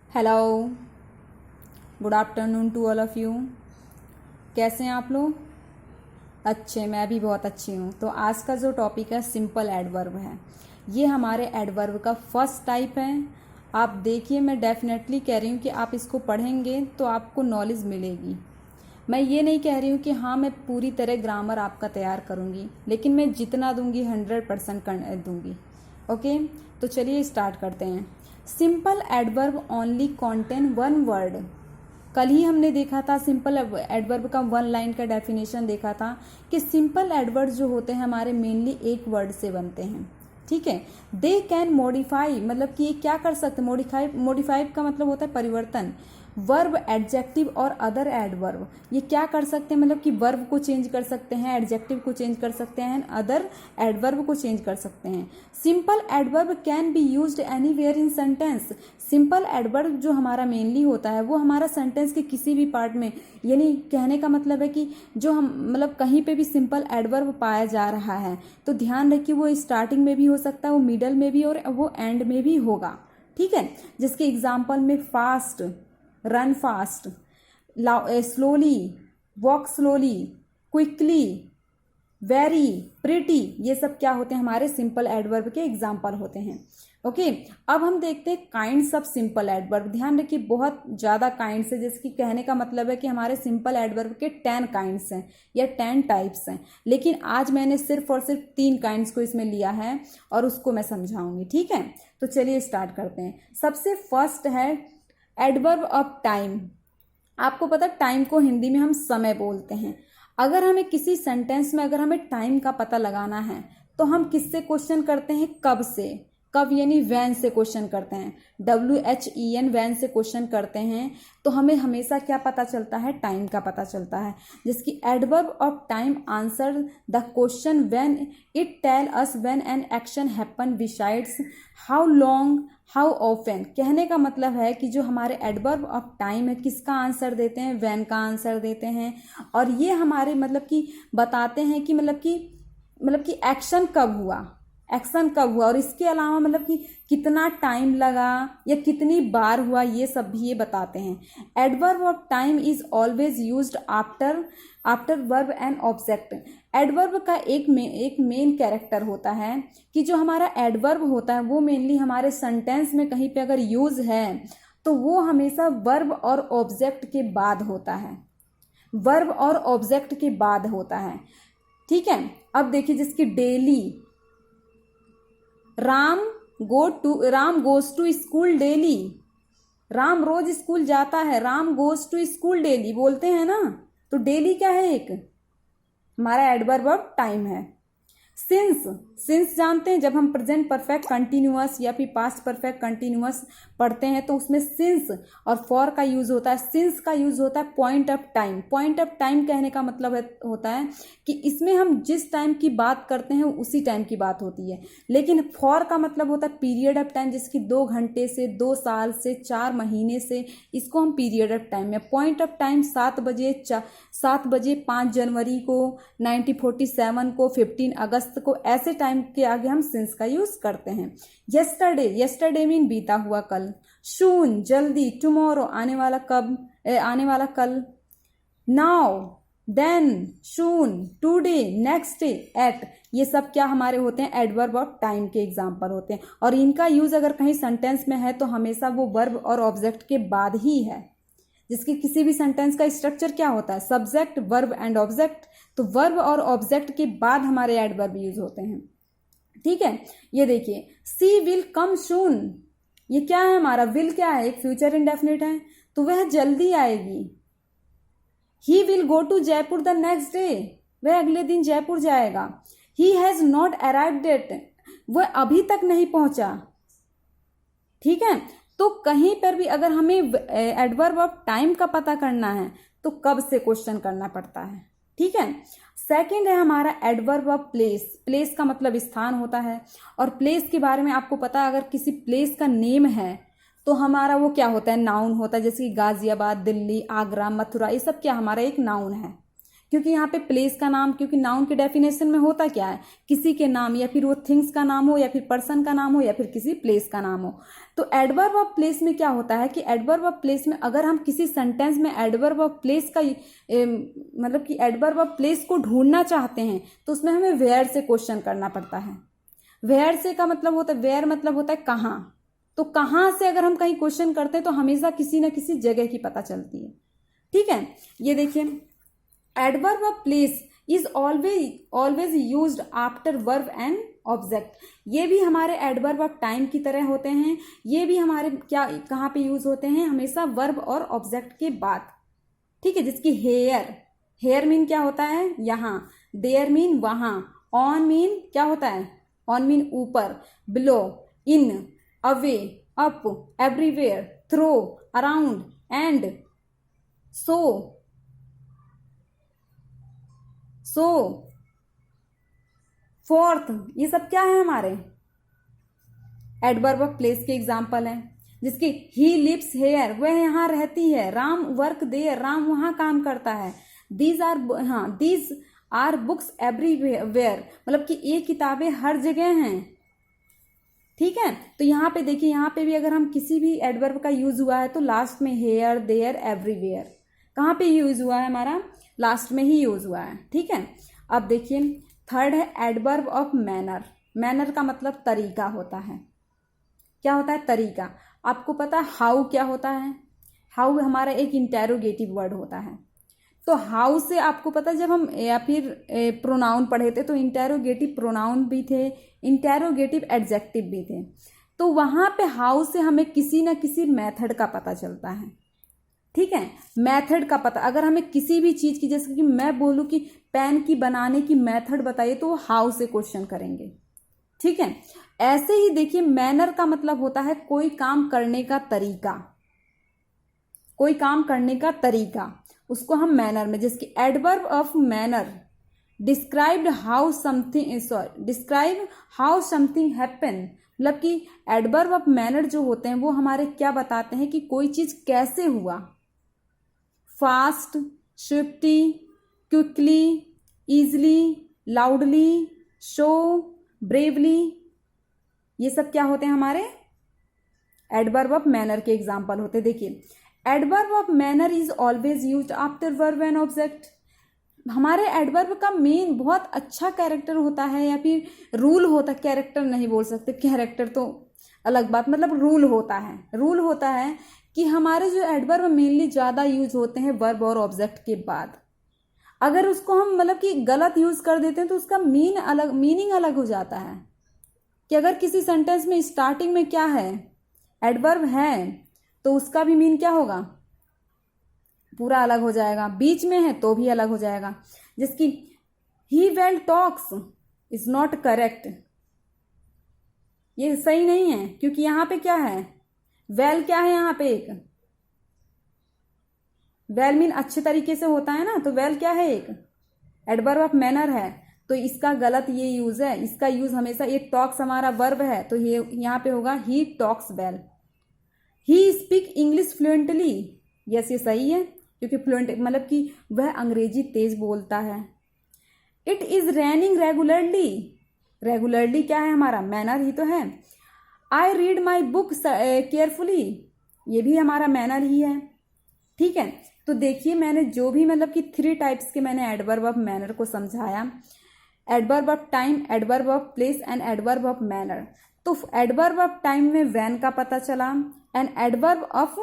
Hello, good afternoon to all of you. कैसे हैं आप लोग? अच्छे, मैं भी बहुत अच्छी हूँ। तो आज का जो टॉपिक है सिंपल एडवर्ब है। ये हमारे एडवर्ब का फर्स्ट टाइप है। आप देखिए, मैं डेफिनेटली कह रही हूँ कि आप इसको पढ़ेंगे तो आपको नॉलेज मिलेगी। मैं ये नहीं कह रही हूँ कि हाँ मैं पूरी तरह ग्रामर आपका तैयार करूँगी, लेकिन मैं जितना दूंगी 100% दूंगी। ओके, तो चलिए स्टार्ट करते हैं। Simple adverb only contain one word. कल ही हमने देखा था सिंपल एडवर्ब का वन लाइन का डेफिनेशन देखा था कि सिंपल एडवर्ब जो होते हैं हमारे मेनली एक वर्ड से बनते हैं। ठीक है, दे कैन मॉडिफाई, मतलब कि ये क्या कर सकते हैं। मॉडिफाई का मतलब होता है परिवर्तन। वर्ब, एडजेक्टिव और अदर एडवर्ब, ये क्या कर सकते हैं, मतलब कि वर्ब को चेंज कर सकते हैं, एडजेक्टिव को चेंज कर सकते हैं, अदर एडवर्ब को चेंज कर सकते हैं। Simple adverb can be used anywhere in sentence. Simple adverb जो हमारा मेनली होता है वो हमारा सेंटेंस के किसी भी पार्ट में, यानी कहने का मतलब है कि जो हम मतलब कहीं पे भी सिंपल एडवर्ब पाया जा रहा है तो ध्यान रखिए वो स्टार्टिंग में भी हो सकता है, वो मिडल में भी और वो एंड में भी होगा। ठीक है, जिसके एग्जाम्पल में fast, run fast, slowly, walk slowly, quickly, very, pretty, ये सब क्या होते हैं, हमारे सिंपल एडवर्ब के एग्जाम्पल होते हैं। ओके, अब हम देखते हैं काइंड्स ऑफ सिंपल एडवर्ब। ध्यान रखिए बहुत ज़्यादा काइंड्स है, जिसकी कहने का मतलब है कि हमारे सिंपल एडवर्ब के 10 काइंड्स हैं या 10 टाइप्स हैं, लेकिन आज मैंने सिर्फ और सिर्फ 3 काइंड्स को इसमें लिया है और उसको मैं समझाऊंगी। ठीक है, तो चलिए स्टार्ट करते हैं। सबसे फर्स्ट है एडवर्ब ऑफ टाइम। आपको पता है टाइम को हिंदी में हम समय बोलते हैं। अगर हमें किसी सेंटेंस में अगर हमें टाइम का पता लगाना है तो हम किससे क्वेश्चन करते हैं, कब से। कब यानी वैन से क्वेश्चन करते हैं, WHEN, वैन से क्वेश्चन करते हैं, तो हमें हमेशा क्या पता चलता है, टाइम का पता चलता है। जिसकी adverb of time answer the question when it tell us when an action happen besides how long, how often. कहने का मतलब है कि जो हमारे एडवर्ब ऑफ टाइम है किसका आंसर देते हैं, व्हेन का आंसर देते हैं, और ये हमारे मतलब कि बताते हैं कि मतलब कि एक्शन कब हुआ, एक्शन कब हुआ, और इसके अलावा मतलब कि कितना टाइम लगा या कितनी बार हुआ, ये सब भी ये बताते हैं। Adverb of time is always used after verb and object. Adverb का एक मेन कैरेक्टर होता है कि जो हमारा एडवर्ब होता है वो मेनली हमारे सेंटेंस में कहीं पे अगर यूज है तो वो हमेशा वर्ब और ऑब्जेक्ट के बाद होता है, वर्ब और ऑब्जेक्ट के बाद होता है। ठीक है, अब देखिए जिसकी daily, Ram goes to school daily. Ram रोज स्कूल जाता है, Ram goes to school daily बोलते हैं ना, तो डेली क्या है, एक हमारा एडवर्ब ऑफ टाइम है। सिंस जानते हैं, जब हम प्रेजेंट परफेक्ट कंटिन्यूअस या फिर पास्ट परफेक्ट कंटिन्यूअस पढ़ते हैं तो उसमें सिंस और फॉर का यूज होता है। सिंस का यूज होता है point of time. Point of time कहने का मतलब होता है कि इसमें हम जिस टाइम की बात करते हैं उसी टाइम की बात होती है। लेकिन फॉर का मतलब होता है पीरियड ऑफ टाइम, जिसकी 2 घंटे से, 2 साल से, 4 महीने से, इसको हम पीरियड ऑफ टाइम में। पॉइंट ऑफ टाइम 7 बजे 5 जनवरी को, 1947 को, 15 अगस्त को, ऐसे टाइम के आगे हम सिंस का यूज करते हैं। यस्टरडे मीन बीता हुआ कल। सून जल्दी, टुमारो आने वाला कल। नाउ, देन, सून, टुडे, नेक्स्ट डे, एट, ये सब क्या हमारे होते हैं, एडवर्ब ऑफ टाइम के एग्जाम्पल होते हैं। और इनका यूज अगर कहीं सेंटेंस में है तो हमेशा वो वर्ब और ऑब्जेक्ट के बाद ही है। जिसकी किसी भी सेंटेंस का स्ट्रक्चर क्या होता है, सब्जेक्ट, वर्ब एंड ऑब्जेक्ट, तो वर्ब और ऑब्जेक्ट के बाद हमारे एडवर्ब यूज होते हैं। ठीक है, ये देखिए सी विल कम सून, ये क्या है हमारा, विल क्या है, एक फ्यूचर इंडेफिनिट है, तो वह जल्दी आएगी। He will go to Jaipur the next day, वह अगले दिन जयपुर जाएगा। He has not arrived yet, वह अभी तक नहीं पहुंचा। ठीक है, तो कहीं पर भी अगर हमें एडवर्ब ऑफ टाइम का पता करना है तो कब से क्वेश्चन करना पड़ता है। ठीक है, सेकंड है हमारा एडवर्ब ऑफ प्लेस। प्लेस का मतलब स्थान होता है, और प्लेस के बारे में आपको पता है अगर किसी प्लेस का नेम है तो हमारा वो क्या होता है, नाउन होता है। जैसे कि गाजियाबाद, दिल्ली, आगरा, मथुरा, ये सब क्या हमारा एक नाउन है। क्योंकि यहाँ पे प्लेस का नाम, क्योंकि नाउन के डेफिनेशन में होता क्या है, किसी के नाम, या फिर वो थिंग्स का नाम हो, या फिर पर्सन का नाम हो, या फिर किसी प्लेस का नाम हो। तो एडवर्ब ऑफ प्लेस में क्या होता है कि एडवर्ब ऑफ प्लेस में अगर हम किसी सेंटेंस में एडवर्ब ऑफ प्लेस का मतलब कि एडवर्ब ऑफ प्लेस को ढूंढना चाहते हैं तो उसमें हमें वेयर से क्वेश्चन करना पड़ता है। वेयर से का मतलब होता है, वेयर मतलब होता है कहाँ, तो कहाँ से अगर हम कहीं क्वेश्चन करते हैं तो हमेशा किसी न किसी जगह की पता चलती है। ठीक है, ये देखिए, adverb of place is always used after verb and object. ये भी हमारे एडवर्ब ऑफ टाइम की तरह होते हैं, ये भी हमारे क्या कहाँ पे यूज होते हैं, हमेशा वर्ब और ऑब्जेक्ट के बाद। ठीक है, जिसकी हेयर, हेयर मीन क्या होता है यहाँ, देयर मीन वहाँ, ऑन मीन क्या होता है, ऑन मीन ऊपर, below, in, away, up, everywhere, through, around, and, so, forth, ये सब क्या है हमारे एडवर्ब ऑफ प्लेस के एग्जाम्पल हैं। जिसकी ही लिव्स हेयर, वह यहाँ रहती है, राम वर्क देयर, राम वहाँ काम करता है, दीज आर बुक्स एवरीवेयर, मतलब कि ये किताबें हर जगह हैं। ठीक है, तो यहाँ पे देखिए, यहाँ पे भी अगर हम किसी भी एडवर्ब का यूज हुआ है तो लास्ट में हेयर, देयर, एवरीवेयर, कहाँ पे यूज हुआ है हमारा, लास्ट में ही यूज हुआ है। ठीक है, अब देखिए थर्ड है एडवर्ब ऑफ मैनर। मैनर का मतलब तरीका होता है, क्या होता है, तरीका। आपको पता है हाउ क्या होता है, हाउ हमारा एक इंटेरोगेटिव वर्ड होता है। तो हाउ से आपको पता, जब हम या फिर प्रोनाउन पढ़े थे तो इंटेरोगेटिव प्रोनाउन भी थे, इंटेरोगेटिव एडजेक्टिव भी थे। तो वहां पे हाउ से हमें किसी न किसी मेथड का पता चलता है। ठीक है, मेथड का पता, अगर हमें किसी भी चीज की, जैसे कि मैं बोलूं कि पेन की बनाने की मेथड बताइए तो वो हाउ से क्वेश्चन करेंगे। ठीक है, ऐसे ही देखिए मैनर का मतलब होता है कोई काम करने का तरीका, कोई काम करने का तरीका, उसको हम मैनर में, जिसकी adverb of manner describe how something happen, मतलब कि एडवर्ब ऑफ मैनर जो होते हैं वो हमारे क्या बताते हैं कि कोई चीज कैसे हुआ, fast, Swiftie, quickly, easily, loudly, show, bravely, ये सब क्या होते हैं हमारे एडवर्ब ऑफ मैनर के एग्जाम्पल होते हैं। देखिए, adverb of manner is always used after verb and object. हमारे एडवर्ब का मेन बहुत अच्छा कैरेक्टर होता है, या फिर रूल होता है, कैरेक्टर नहीं बोल सकते, कैरेक्टर तो अलग बात, मतलब रूल होता है। रूल होता है कि हमारे जो एडवर्ब मेनली ज़्यादा यूज होते हैं वर्ब और ऑब्जेक्ट के बाद। अगर उसको हम मतलब कि गलत यूज कर देते हैं तो उसका मीनिंग अलग हो जाता है। कि अगर किसी सेंटेंस में स्टार्टिंग में क्या है, एडवर्ब है, तो उसका भी मीन क्या होगा, पूरा अलग हो जाएगा। बीच में है तो भी अलग हो जाएगा। जिसकी ही well talks is not correct, ये सही नहीं है, क्योंकि यहां पे क्या है, वेल क्या है, यहां पे एक वेल मीन अच्छे तरीके से होता है ना, तो वेल क्या है, एक एडवर्ब ऑफ मैनर है, तो इसका गलत ये यूज है। इसका यूज हमेशा, ये टॉक्स हमारा वर्ब है तो ये यहां पे होगा he talks well. He speak English fluently, yes ये सही है, क्योंकि फ्लुएंट मतलब कि वह अंग्रेजी तेज बोलता है। It is raining regularly, regularly क्या है हमारा, मैनर ही तो है। I read my book carefully, ये भी हमारा मैनर ही है। ठीक है, तो देखिए मैंने जो भी मतलब कि 3 टाइप्स के मैंने एडवर्ब ऑफ मैनर को समझाया, adverb of time, adverb of place and adverb of manner. तो एडवर्ब ऑफ टाइम में वैन का पता चला, एंड एडवर्ब ऑफ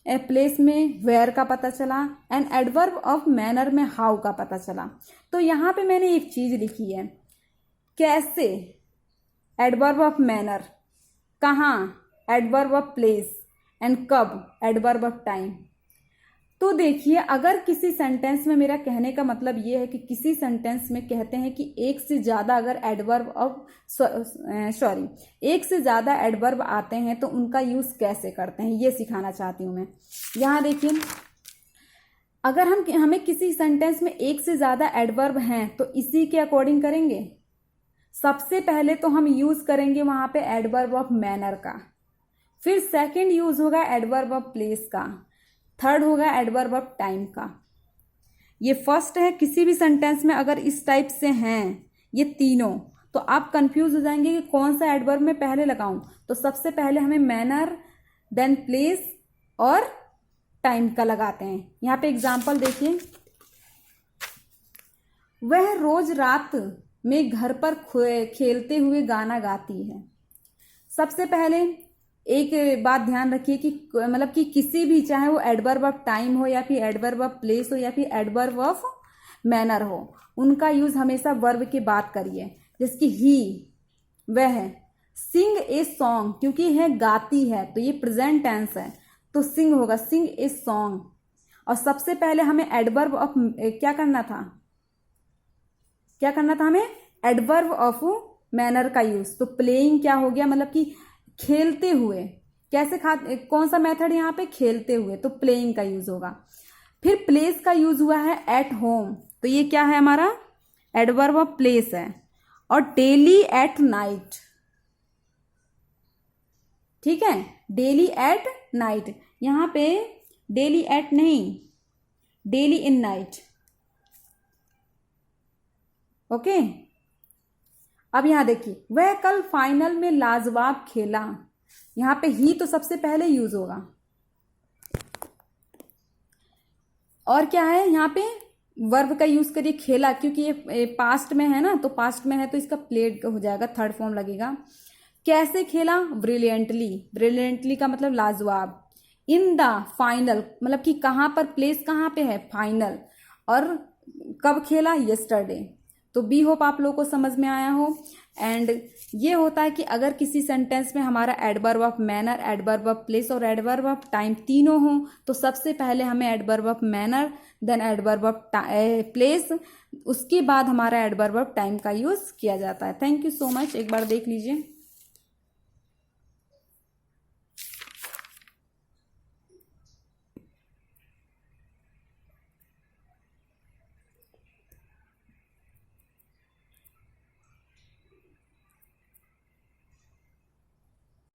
प्लेस में वेयर का पता चला, एंड एडवर्ब ऑफ मैनर में हाउ का पता चला। तो यहाँ पे मैंने एक चीज लिखी है, कैसे एडवर्ब ऑफ मैनर, कहाँ एडवर्ब ऑफ प्लेस, एंड कब एडवर्ब ऑफ टाइम। तो देखिए, अगर किसी सेंटेंस में, मेरा कहने का मतलब ये है कि किसी सेंटेंस में कहते हैं कि एक से ज़्यादा अगर एडवर्ब ऑफ एक से ज़्यादा एडवर्ब आते हैं तो उनका यूज़ कैसे करते हैं, ये सिखाना चाहती हूँ मैं। यहाँ देखिए, अगर हमें किसी सेंटेंस में एक से ज़्यादा एडवर्ब हैं तो इसी के अकॉर्डिंग करेंगे। सबसे पहले तो हम यूज़ करेंगे वहाँ पे एडवर्ब ऑफ मैनर का, फिर सेकेंड यूज़ होगा एडवर्ब ऑफ प्लेस का, थर्ड होगा एडवर्ब ऑफ टाइम का। ये फर्स्ट है, किसी भी सेंटेंस में अगर इस टाइप से हैं ये तीनों, तो आप कंफ्यूज हो जाएंगे कि कौन सा एडवर्ब में पहले लगाऊं। तो सबसे पहले हमें मैनर, देन प्लेस और टाइम का लगाते हैं। यहाँ पे एग्जाम्पल देखिए, वह रोज रात में घर पर खेलते हुए गाना गाती है। सबसे पहले एक बात ध्यान रखिए कि मतलब कि किसी भी, चाहे वो एडवर्ब ऑफ टाइम हो या फिर एडवर्ब ऑफ प्लेस हो या फिर एडवर्ब ऑफ मैनर हो, उनका यूज हमेशा वर्ब के बाद करिए। जैसे कि ही, वह, सिंग ए सॉन्ग, क्योंकि है गाती है तो ये प्रेजेंट टेंस है तो सिंग होगा, सिंग ए सॉन्ग। और सबसे पहले हमें एडवर्ब ऑफ क्या करना था, हमें एडवर्ब ऑफ मैनर का यूज। तो प्लेइंग क्या हो गया, मतलब कि खेलते हुए, कैसे कौन सा मेथड यहाँ पे, खेलते हुए, तो प्लेइंग का यूज होगा। फिर प्लेस का यूज हुआ है एट होम, तो ये क्या है हमारा, एडवर्ब ऑफ प्लेस है। और डेली एट नाइट, ठीक है, डेली एट नाइट, यहां पे डेली एट नहीं, डेली इन नाइट, ओके। अब यहां देखिए, वह कल फाइनल में लाजवाब खेला, यहां पे ही तो सबसे पहले यूज होगा। और क्या है यहाँ पे, वर्ब का यूज करिए खेला, क्योंकि ये पास्ट में है ना, तो पास्ट में है तो इसका प्लेड हो जाएगा, थर्ड फॉर्म लगेगा। कैसे खेला, ब्रिलियंटली, ब्रिलियंटली का मतलब लाजवाब। इन द फाइनल, मतलब कि कहाँ पर, प्लेस कहाँ पे है, फाइनल। और कब खेला, यस्टरडे। तो बी होप आप लोगों को समझ में आया हो। एंड ये होता है कि अगर किसी सेंटेंस में हमारा adverb of manner, adverb of place और एडवर्ब ऑफ टाइम तीनों हो, तो सबसे पहले हमें adverb of manner, then adverb of place, उसके बाद हमारा एडवर्ब ऑफ टाइम का यूज किया जाता है। थैंक यू सो मच, एक बार देख लीजिए।